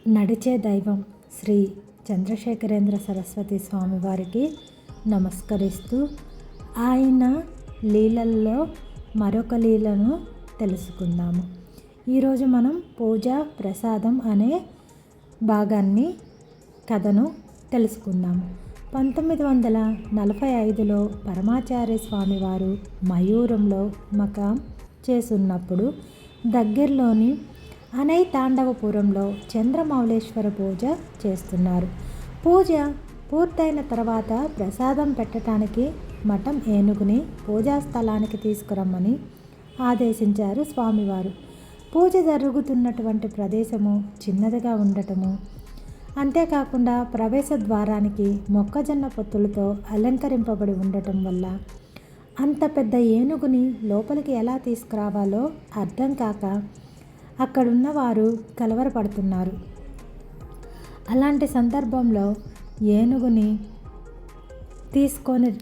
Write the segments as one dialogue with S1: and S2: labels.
S1: నడిచే దైవం శ్రీ చంద్రశేఖరేంద్ర సరస్వతి స్వామి వారికి నమస్కరిస్తూ ఆయన లీలల్లో మరొక లీలను తెలుసుకుందాము. ఈరోజు మనం పూజ ప్రసాదం అనే భాగాన్ని కథను తెలుసుకుందాము. 1945లో పరమాచార్య స్వామివారు మయూరంలో మకాం చేసున్నప్పుడు దగ్గరలోని అనై తాండవపురంలో చంద్రమౌళేశ్వర పూజ చేస్తున్నారు. పూజ పూర్తయిన తర్వాత ప్రసాదం పెట్టడానికి మఠం ఏనుగుని పూజా స్థలానికి తీసుకురమ్మని ఆదేశించారు స్వామివారు. పూజ జరుగుతున్నటువంటి ప్రదేశము చిన్నదిగా ఉండటము, అంతేకాకుండా ప్రవేశ ద్వారానికి మొక్కజొన్న పొత్తులతో అలంకరింపబడి ఉండటం వల్ల అంత పెద్ద ఏనుగుని లోపలికి ఎలా తీసుకురావాలో అర్థం కాక అక్కడున్న వారు కలవరపడుతున్నారు. అలాంటి సందర్భంలో ఏనుగుని తీసుకొని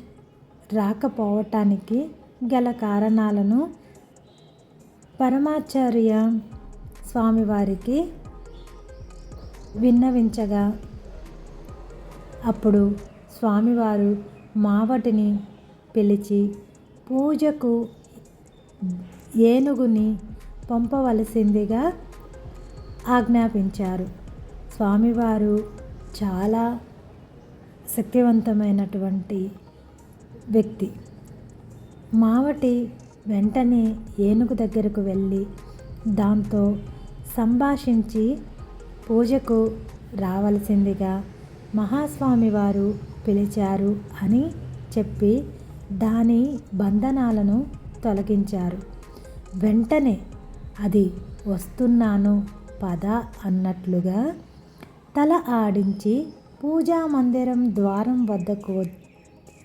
S1: రాకపోవటానికి గల కారణాలను పరమాచార్య స్వామివారికి విన్నవించగా అప్పుడు స్వామివారు మావటిని పిలిచి పూజకు ఏనుగుని పంపవలసిందిగా ఆజ్ఞాపించారు. స్వామివారు చాలా శక్తివంతమైనటువంటి వ్యక్తి. మావటి వెంటనే ఏనుగు దగ్గరకు వెళ్ళి దాంతో సంభాషించి పూజకు రావలసిందిగా మహాస్వామి వారు పిలిచారు అని చెప్పి దాని బంధనాలను తొలగించారు. వెంటనే అది వస్తున్నాను పద అన్నట్లుగా తల ఆడించి పూజా మందిరం ద్వారం వద్దకు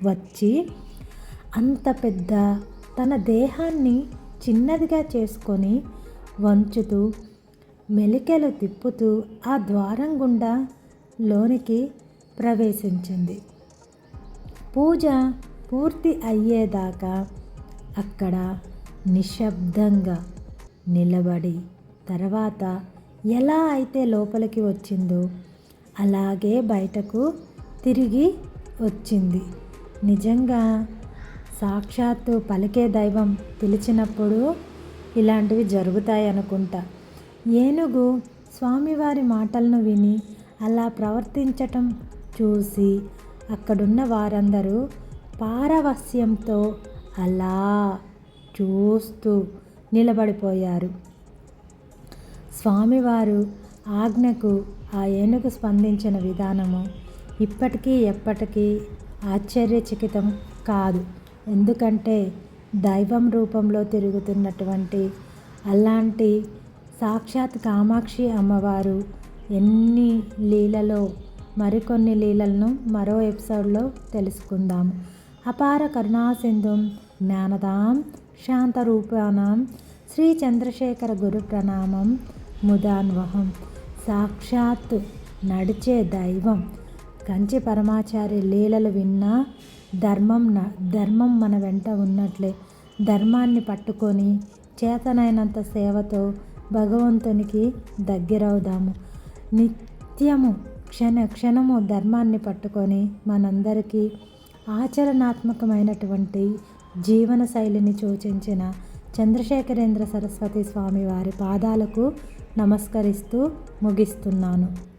S1: వచ్చి అంత పెద్ద తన దేహాన్ని చిన్నదిగా చేసుకొని వంచుతూ మెలికలు తిప్పుతూ ఆ ద్వారం గుండా లోనికి ప్రవేశించింది. పూజ పూర్తి అయ్యేదాకా అక్కడ నిశ్శబ్దంగా నిలబడి తర్వాత ఎలా అయితే లోపలికి వచ్చిందో అలాగే బయటకు తిరిగి వచ్చింది. నిజంగా సాక్షాత్తు పలికే దైవం పిలిచినప్పుడు ఇలాంటివి జరుగుతాయి అనుకుంటా. ఏనుగు స్వామివారి మాటలను విని అలా ప్రవర్తించటం చూసి అక్కడున్న వారందరూ పారవస్యంతో అలా చూస్తూ నిలబడిపోయారు. స్వామివారు ఆజ్ఞకు ఆ ఏనుగు స్పందించిన విధానము ఇప్పటికీ ఎప్పటికీ ఆశ్చర్యచకితం కాదు. ఎందుకంటే దైవం రూపంలో తిరుగుతున్నటువంటి అలాంటి సాక్షాత్ కామాక్షి అమ్మవారు ఎన్ని లీలలో మరికొన్ని లీలలను మరో ఎపిసోడ్లో తెలుసుకుందాము. అపార కరుణాసింధుం జ్ఞానదాం శాంతరూపాణం శ్రీ చంద్రశేఖర గురు ప్రణామం ముదాన్వహం. సాక్షాత్ నడిచే దైవం కంచి పరమాచార్య లీలలు విన్నా ధర్మం మన వెంట ఉన్నట్లే. ధర్మాన్ని పట్టుకొని చేతనైనంత సేవతో భగవంతునికి దగ్గరవుదాము. నిత్యము క్షణము ధర్మాన్ని పట్టుకొని మనందరికీ ఆచరణాత్మకమైనటువంటి జీవన శైలిని సూచించిన చంద్రశేఖరేంద్ర సరస్వతి స్వామి వారి పాదాలకు నమస్కరిస్తూ ముగిస్తున్నాను.